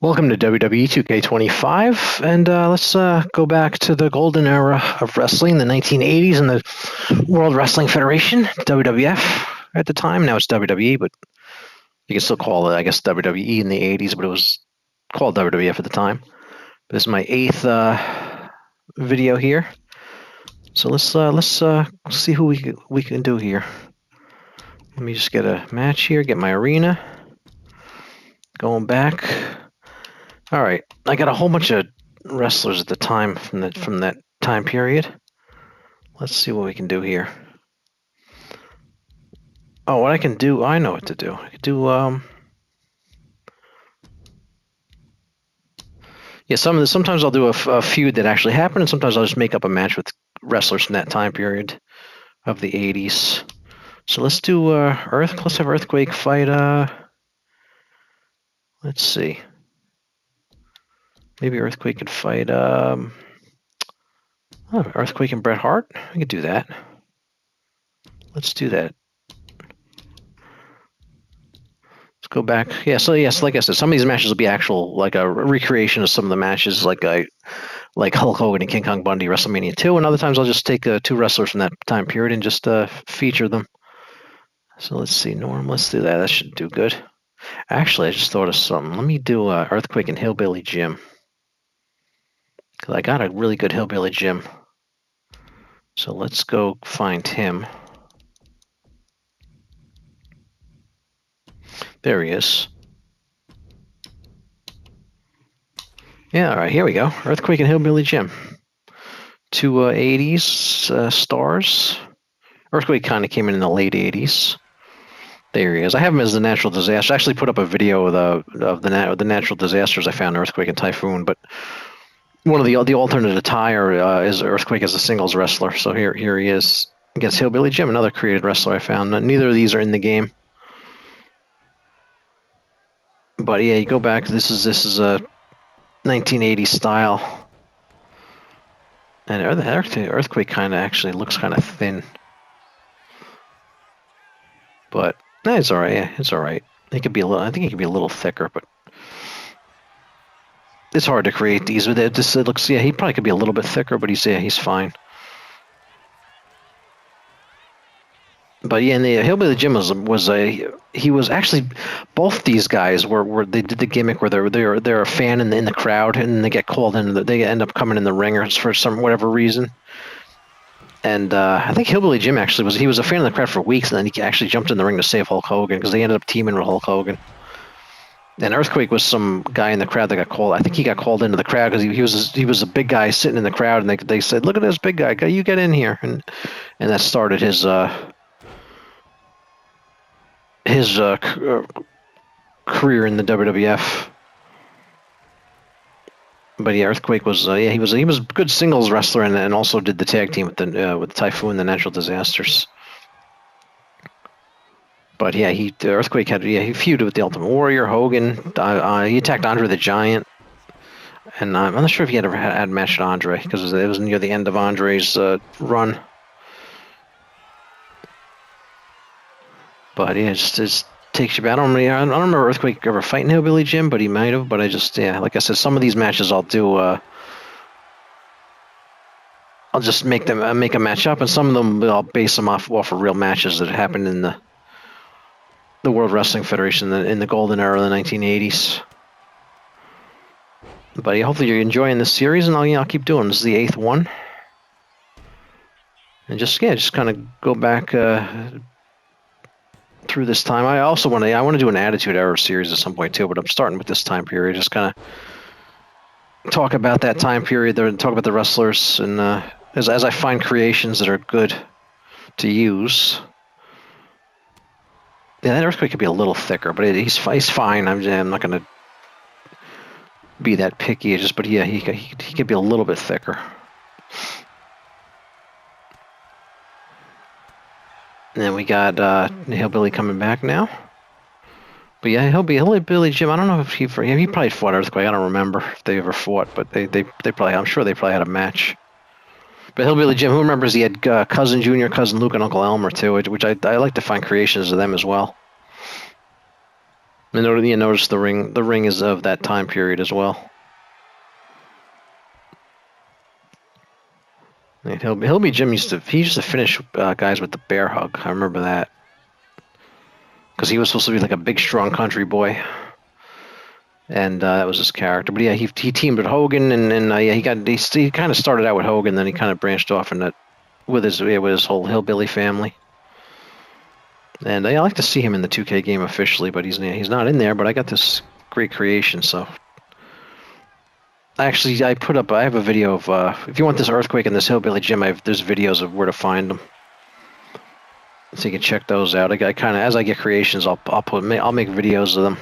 Welcome to WWE2K25, and let's go back to the golden era of wrestling, the 1980s, and the World Wrestling Federation, WWF at the time. Now it's WWE, but you can still call it, I guess, WWE in the 80s, but it was called WWF at the time. This is my 8th video here, so let's see who we can do here. Let me just get a match here, get my arena, going back. All right, I got a whole bunch of wrestlers at the time from that time period. Let's see what we can do here. Oh, what I can do, I know what to do. I could do yeah, sometimes I'll do a feud that actually happened, and sometimes I'll just make up a match with wrestlers from that time period of the 80s. So let's do let's have Earthquake fight let's see. Maybe Earthquake could fight Earthquake and Bret Hart. We could do that. Let's do that. Let's go back. Yeah, so yes, like I said, some of these matches will be actual, like a recreation of some of the matches, like Hulk Hogan and King Kong Bundy, WrestleMania 2, and other times I'll just take 2 wrestlers from that time period and just feature them. So let's see, Norm, let's do that. That should do good. Actually, I just thought of something. Let me do Earthquake and Hillbilly Jim. Because I got a really good Hillbilly Jim. So let's go find him. There he is. Yeah, all right, here we go. Earthquake and Hillbilly Jim. 2 80s stars. Earthquake kind of came in the late 80s. There he is. I have him as the natural disaster. I actually put up a video of the natural disasters I found, Earthquake and Typhoon, but one of the alternate attire is Earthquake as a singles wrestler. So here he is against Hillbilly Jim, another created wrestler I found. Neither of these are in the game. But yeah, you go back. This is a 1980s style, and the Earthquake kind of actually looks kind of thin. But it's all right. Yeah, it's all right. It could be a little. I think it could be a little thicker, but it's hard to create these. But it looks. Yeah, he probably could be a little bit thicker, but he's fine. But yeah, and the Hillbilly Jim he was actually, both these guys were they did the gimmick where they're a fan in the crowd, and they get called in. They end up coming in the ringers for whatever reason. And I think Hillbilly Jim actually was a fan of the crowd for weeks, and then he actually jumped in the ring to save Hulk Hogan because they ended up teaming with Hulk Hogan. And Earthquake was some guy in the crowd that got called. I think he got called into the crowd because he was a big guy sitting in the crowd, and they said, "Look at this big guy, you get in here," and that started his career in the WWF. But yeah, Earthquake was he was a good singles wrestler, and also did the tag team with Typhoon and the Natural Disasters. But yeah, Earthquake he feuded with the Ultimate Warrior, Hogan. He attacked Andre the Giant, and I'm not sure if he had ever had a match with Andre because it was near the end of Andre's run. But yeah, it just takes you back. I don't remember Earthquake ever fighting Hillbilly Jim, but he might have. But like I said, some of these matches I'll do. I'll just make a match up, and some of them I'll base them off of real matches that happened in the World Wrestling Federation in the golden era of the 1980s. But yeah, hopefully you're enjoying this series, and I'll keep doing. This is the 8th one, and just kind of go back through this time. I also want to do an Attitude Era series at some point too, but I'm starting with this time period. Just kind of talk about that time period there and talk about the wrestlers, and as I find creations that are good to use. Yeah, that Earthquake could be a little thicker, but he's fine. I'm not going to be that picky. But yeah, he could be a little bit thicker. And then we got Hillbilly coming back now. But yeah, Hillbilly Jim. I don't know if he probably fought Earthquake. I don't remember if they ever fought, but they probably. I'm sure they probably had a match. But Hillbilly Jim, who remembers he had Cousin Junior, Cousin Luke, and Uncle Elmer too, which I like to find creations of them as well. And you notice the ring. The ring is of that time period as well. And Hillbilly Jim used to finish guys with the bear hug. I remember that because he was supposed to be like a big, strong country boy, and that was his character. But yeah, he teamed with Hogan, and yeah, he kind of started out with Hogan, then he kind of branched off in that with his whole Hillbilly family. And I like to see him in the 2K game officially, but he's not in there. But I got this great creation, so actually I have a video of if you want this earthquake and this Hillbilly Jim, there's videos of where to find them, so you can check those out. I kind of, as I get creations, I'll make videos of them.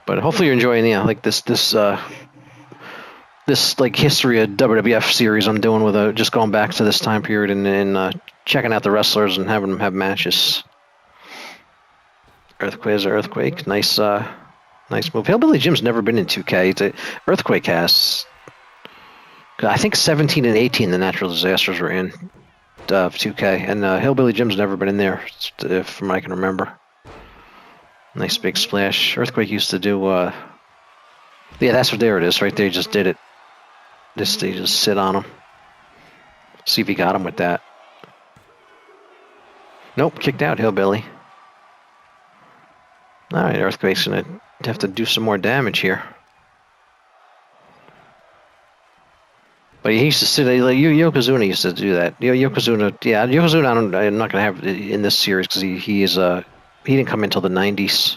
But hopefully you're enjoying like this like history of WWF series I'm doing with just going back to this time period and checking out the wrestlers and having them have matches. Earthquake. Nice move. Hillbilly Jim's never been in 2K. Earthquake has. I think 17 and 18 the natural disasters were in 2K, and Hillbilly Jim's never been in there, from what I can remember. Nice big splash. Earthquake used to do. Yeah, there it is, right there. He just did it. They just sit on him. See if he got him with that. Nope, kicked out Hillbilly. All right, Earthquake's gonna have to do some more damage here. But he used to sit. Like Yokozuna used to do that. Yokozuna. Yeah, Yokozuna. I'm not gonna have in this series because he didn't come until the 90s.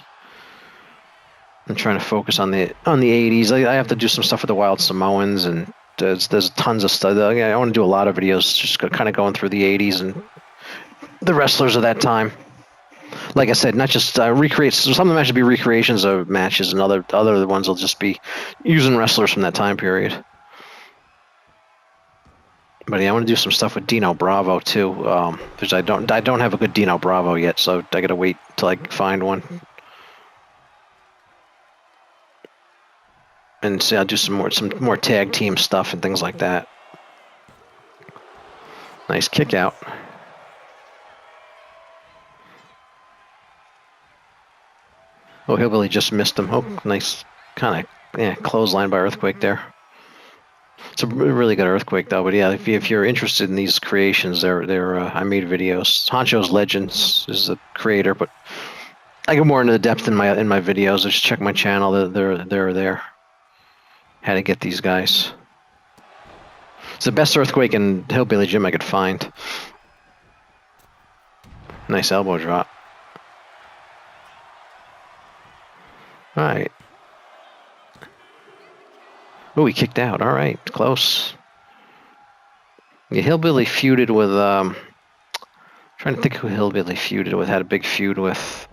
I'm trying to focus on the 80s. I have to do some stuff with the Wild Samoans, and there's tons of stuff. I want to do a lot of videos, just kind of going through the 80s and the wrestlers of that time. Like I said, not just recreate. Some of them actually be recreations of matches, and other ones will just be using wrestlers from that time period. But yeah, I want to do some stuff with Dino Bravo too, because I don't have a good Dino Bravo yet, so I gotta wait till I find one. And see, I'll do some more tag team stuff and things like that. Nice kick out. Oh, Hillbilly just missed him. Oh, nice kind of clothesline by Earthquake there. It's a really good Earthquake though. But yeah, if you're interested in these creations, I made videos. Honcho's Legends is the creator, but I go more into the depth in my videos. Just check my channel. They're there. How to get these guys. It's the best Earthquake and Hillbilly Jim I could find. Nice elbow drop. All right. Oh, he kicked out. All right, close. Yeah, Hillbilly feuded with. Trying to think who Hillbilly feuded with. Had a big feud with.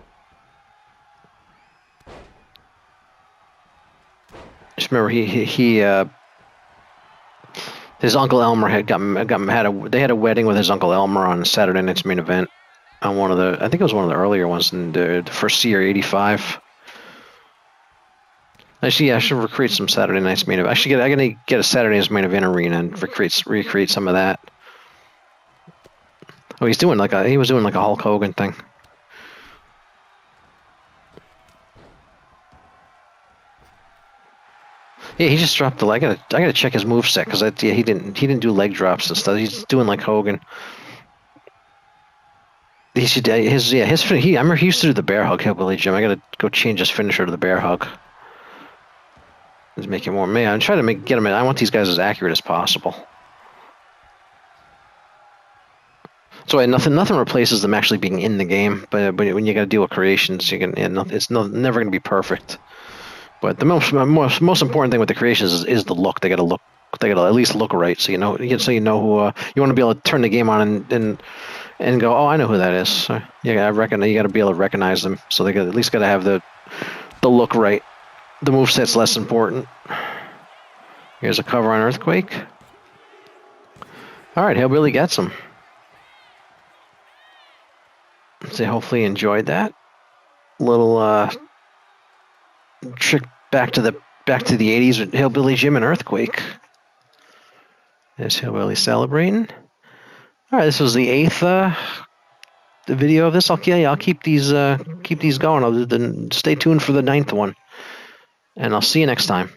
Just remember his Uncle Elmer they had a wedding with his Uncle Elmer on Saturday Night's Main Event on I think it was one of the earlier ones in the first year, 85. Actually, yeah, I should recreate some Saturday Night's Main Event. I'm gonna get a Saturday Night's Main Event arena and recreate some of that. Oh, he was doing like a Hulk Hogan thing. Yeah, he just dropped the leg. I gotta check his moveset because he didn't do leg drops and stuff. He's doing like Hogan. He should I remember he used to do the bear hug, Hillbilly Jim. I gotta go change his finisher to the bear hug. Let's make it more. Man, I'm trying to get him. I want these guys as accurate as possible. So nothing replaces them actually being in the game. But when you got to deal with creations, it's never going to be perfect. But the most important thing with the creations is the look. They got to look. They got to at least look right, so you know who you want to be able to turn the game on and go, oh, I know who that is. So, yeah, I reckon you got to be able to recognize them. So they at least got to have the look right. The moveset's less important. Here's a cover on Earthquake. All right, Hillbilly gets him. So hopefully you enjoyed that little trick back to the 80s with Hillbilly Jim and Earthquake. There's Hillbilly celebrating. All right, this was the eighth the video of this. I'll keep these going. Then stay tuned for the 9th one, and I'll see you next time.